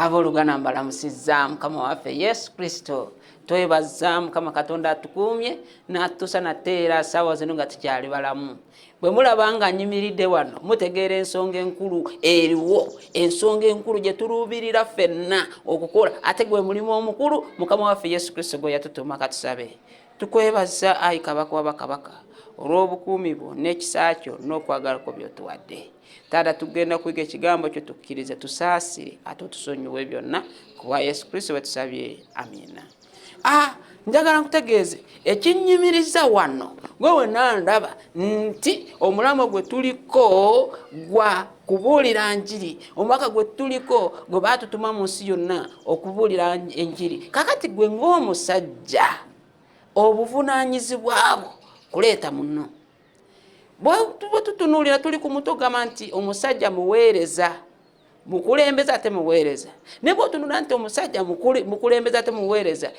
Abolugana mbalamusizza Mukama waffe Yesu Kristo. Twebaza Mukama Katonda atukumye n'atusa nateera sawa zino nga tukyali balamu. Bwe mulabanga nyimiridde wano mutegeera ensonga enkulu eriwo, ensonga enkulu gye tuluubirira ffenna okukola ate gwe mulimu omukulu Mukama waffe Yesu Kristo gwe yatutuma katusabe. Tukwebaza ayi Kabaka w'abakabaka olw'obukuumi bwo n'ekisa kyo n'okwagala kwo by'otuwadde. Taata tugenda kwiga ekigambo kyo tukkirize tusaasire ate otusonyiwe byonna kuba Yesu Kristo bwe tusabye amina. Njagala nkutegeeze ekinnyimiriza wano gwe wenandaba nti omulamo gwe tuliko gwa kubuulira njiri, omwaka gwe tuliko gwe baatutuma mu nsi yonna okubuulira enjiri. Kakati gwe ng'omusajja obuvunaanyizibwa bwo kuleeta muno. Bwe tutunuulira tuli ku mutogama nti omusajja muweereza, mukulembeza ate muweereza. Ne bw'otunula nti omusajja mukulembeza ate muweereza,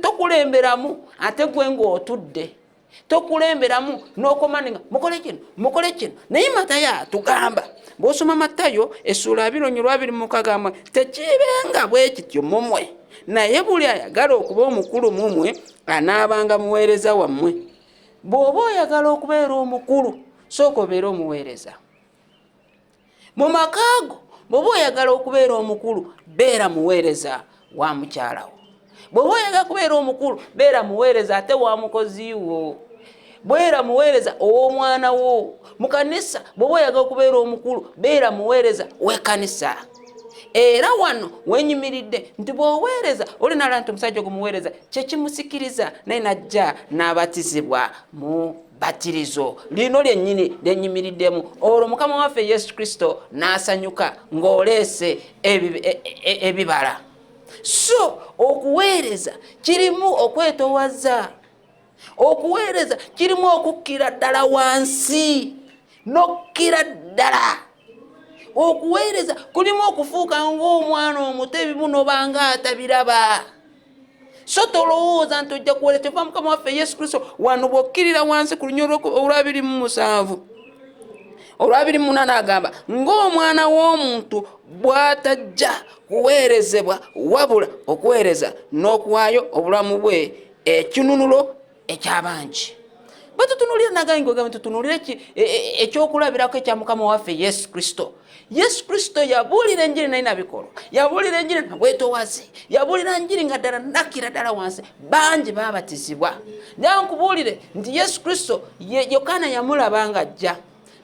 tokulemberamu ate gwe ng'otudde. Tokulemberamu n'okomaninga mukole kino. Naye Matayo atugamba, bw'osoma Matayo essula 2:26 tekibenga bwe kityo mumwe, naye buli ayagala okuba omukulu mumwe anaabanga muweereza wammwe. Bw'oba oyagala okubeera omukulu sooka obeere omuweereza. Mu makaago bw'oba oyagala okubeera omukulu beera muweereza wa mukyalawo. Bw'oba oyagala kubeera omukulu beera muweereza ate wa mukozi wo. Beera muweereza ow'omwana wo. Mu kanisa bw'oba oyagala okubeera omukulu beera muweereza w'ekkanisa. Era wano wenyimiridde nti bw'oweereza oli nalaba nti omusajja ogumuweereza kyekimusikiriza naye najja n'abatizibwa mu batirizo lino lyennyini lyenyimiriddemu. Olwo Mukama waffe Yesu Kristo n'asanyuka ng'oleese ebibala. So okuweereza kirimu okwetoowaza. Okuweereza kirimu okukkira ddala wansi n'okkira ddala. Okuweereza kulimu okufuuka ng'omwana omuto ebimu n'obanga atabiraba. So tolowooza nti ojja kuweereza. Kyova Mukama waffe Yesu Kristo wano bw'okkirira wansi ku lunya olwa 27 agamba ng'omwana w'omuntu bw'atajja kuweerezebwa wabula okuweereza n'okuwaayo obulamu bwe ekinunulo eky'abangi. Batutunulira nagaye ngogamba tutunulire ekyokulabirako ekya Mukama waffe Yesu Kristo. Yesu Kristo yabuulira enjiri naye nabikolo. Yabuulira enjiri nabwetoowaze. Yabuulira enjiri nga ddala nakira ddala wansi. Bangi baabatizibwa. Nkubuulire nti Yesu Kristo Yokaana yamulaba ng'ajja.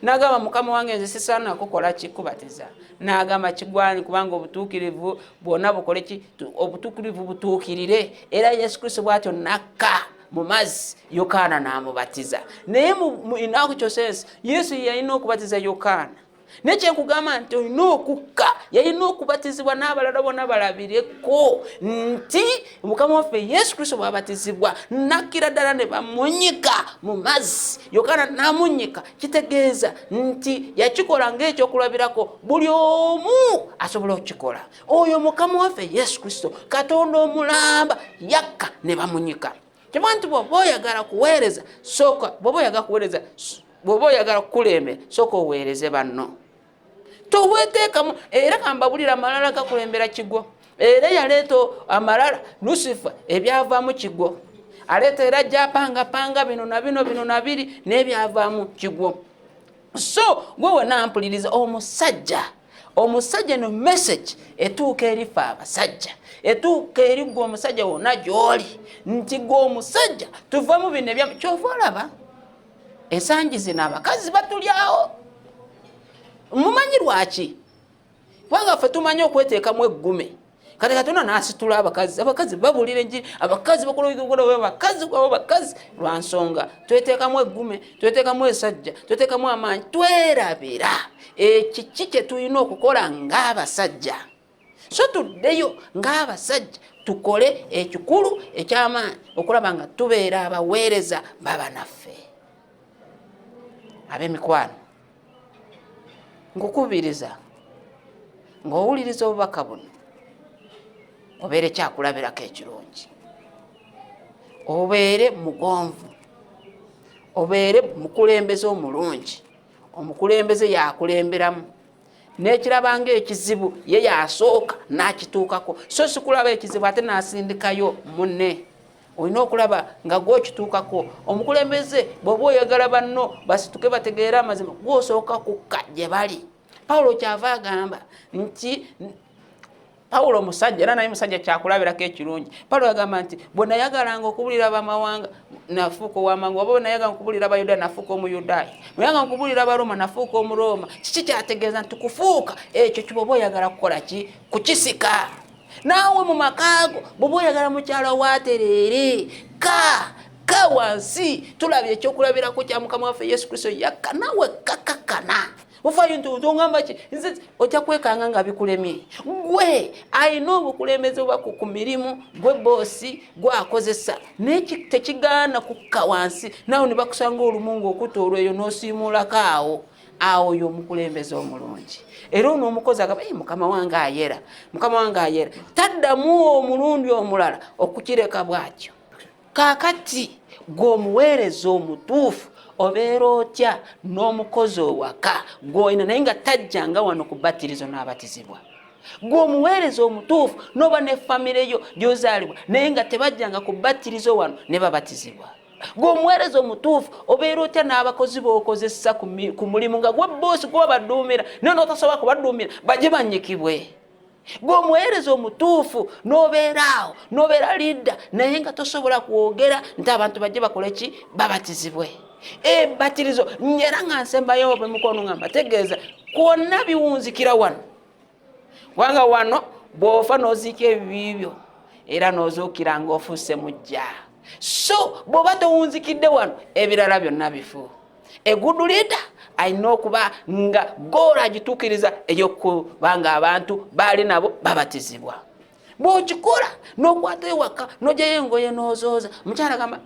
N'agamba Mukama wange nze sisaana kukola kikubatiza. N'agamba kigwani kubanga obutuukirivu bwonna bukole ki? Obutuukirivu butuukirire. Era Yesu Kristo bw'atyo nakka mu mazzi Yokaana n'amubatiza. Naye mu inaku kyosesi Yesu yalina okubatiza Yokaana. Nekyenkugamba nti olina okukka, yalina okubatizibwa n'abalala bonna balabireko nti Mukama waffe Yesu Kristo bw'abatizibwa nakkira ddala ne bamunyika mu mazzi. Yokaana n'amunyika, kitegeeza nti yakikola ng'ekyokulabirako buli omu asobola okukikola. Oyo Mukama waffe Yesu Kristo Katonda omulamba yakka ne bamunyika. Kyova nti bw'oba oyagala kuweereza sooka, bw'oba oyagala kukulembera sooka oweereze banno. Toweteekamu era kambabulira amalala gakulembera kiggwo. Era yaleeta amalala Lucifer ebyavaamu kiggwo. Aleeta era gyapangapanga bino na biri n'ebyavaamu kiggwo. So gwe wena mpuliriza omusajja no message etuuka erifa abasajja. Etuuka eri gwe omusajja wonna gy'oli nti gwe omusajja tuva mu bino ebyamu. Kyova olaba ensangi zino abakazi batulyawo. Mumanyi lwaki? Kubanga ffe tumanyi okweteekamu eggume. Kati Katonda n'asitula abakazi babuulira enjiri, abakazi abakazi lwa nsonga tweteekamu eggume, tweteekamu esajja, tweteekamu amaanyi, twerabira ekiki kye tulina okukola ng'abasajja. So tuddeyo ng'abasajja tukole ekikulu eky'amaanyi okulaba nga tubeera abaweereza baba naffe. Ab'emikwano nkukubiriza ng'owuliriza obubaka buno obeere kyakulabirako ekirungi. Obeere mugonvu, obeere mukulembeze omulungi. Omukulembeze yakulemberamu nekirabanga ekizibu ye yasooka nakituukako so sikulaba ekizibu ate nasindikayo munne. Olina okulaba nga gwokituukako. Omukulembeze bw'oba oyagala banno basituke bategeera amazima gwosooka kukka gye bali. Pawulo kyava agamba nti Pawulo musajja era naye musajja kyakulabirako ekirungi. Pawulo agamba nti bwe nayagalanga okubulira abamawanga nafuuka ow'amangu, oba bwe nayagalanga okubulira abayudaaya nafuuka omuyudaaya, bwe nayagalanga okubulira abaroma nafuuka omuroma. Kiki kyategeeza nti kufuuka ekyo kyoba oyagala kukola ki kukisika. Naawe mu makaago bw'oba oyagala mukyala waatereere ka wansi. Tulabye ekyokulabirako kya Mukama waffe Yesu Kristo yakka naawe kakakana. Ufayo ntongamba ki nze ojja kwekanga nga bikulemye. Gwe ayina obukulembeze oba ku mirimu gwe boosi gwakozesa tekigaana kukka wansi naawe ne bakusanga olumungu okutoolwa eyo n'osiimulako awo y'omukulembeze omulungi. Era ono omukozi agamba mukama wange ayera, mukama wange ayera, taddamu omulundi omulala okukireka bw'atyo. Kaakati gw'omuweereza omutuufu obeera otya n'omukozi owaka gw'olina naye nga tajjanga wano ku batirizo n'abatizibwa. Gw'omuweereza omutuufu n'oba ne famire yo gy'ozaalibwa naye nga tebajjanga ku batirizo wano ne babatizibwa. Gw'omuweereza omutuufu obeera otya n'abakozi b'okozesa ku mulimu nga gwe boosi gwe badduumira naye n'otasobola kubadduumira bajje bannyikibwe. Gw'omuweereza omutuufu n'obeeraawo n'obeera lidda naye nga tosobola kwogera nti abantu bajje bakole ki babatizibwe. Batirizo nyera nga nsembayo obe mukono nga mbategeeza kwonna biwunzikira wano. Wanga wano bw'ofa n'oziika ebibyo era n'ozuukira ng'ofuuse mujja. So bw'oba towunzikidde wano ebirala byonna bifu. Egudu leader alina okuba nga goolo agituukiriza ey'okubanga abantu baali nabo babatizibwa. Bw'okikola n'okwata ewaka n'ogyayo engoye n'ozooza mukyala gamba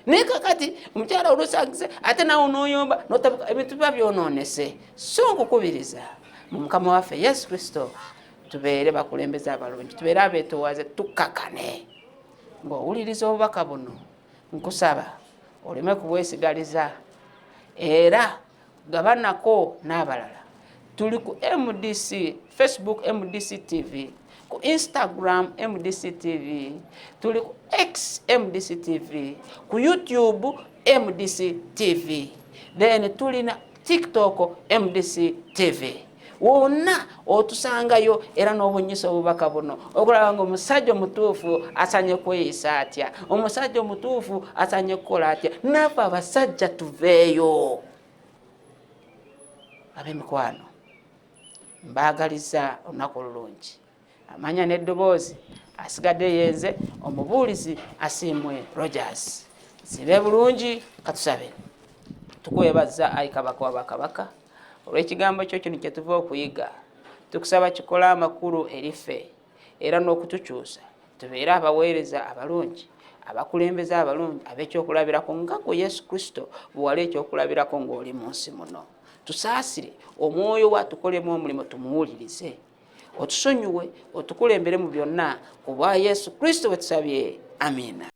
naye kakati omukyala olusangize ate nawe n'oyomba n'otabuka ebintu biba byonoonese. So nkukubiriza mu Mukama waffe Yesu Kristo tubeere bakulembeze abalungi, tubeere abeetoowaze, tukkakane. Ng'owuliriza obubaka buno nkusaba oleme kubwesigaliza era gabanako n'abalala. Tuli ku MDC Facebook MDC TV, ku Instagram MDC TV, tuli ku X MDC TV, ku YouTube MDC TV, then tulina TikTok MDC TV. Wonna otusangayo era n'obunyisa obubaka buno okulaba nga omusajja omutuufu asanye kweyisa atya, omusajja omutuufu asanye kukola atya. Naffe abasajja tuveeyo. Ab'emikwano mbaagaliza olunaku olulungi. Amanya n'eddoboozi asigadde yenze omubuulizi Asiimwe Rogers. Sibe bulungi katusabe. Tukwebaza Ayi Kabaka wa bakabaka olw'ekigambo kyo kino kye tuva okuyiga. Tukusaba kikola amakulu erife era n'okutukyusa tubeere abaweereza abalungi, abakulembeza abalungi ab'ekyokulabirako nga gwe Yesu Kristo bwe wali ekyokulabirako ng'oli mu nsi muno. Tusaasire omwoyo watukolemu omulimu tumuwulirize, otusonyiwe otukulembere mu byonna ku bwa Yesu Kristo bwe tusabye. Amiina.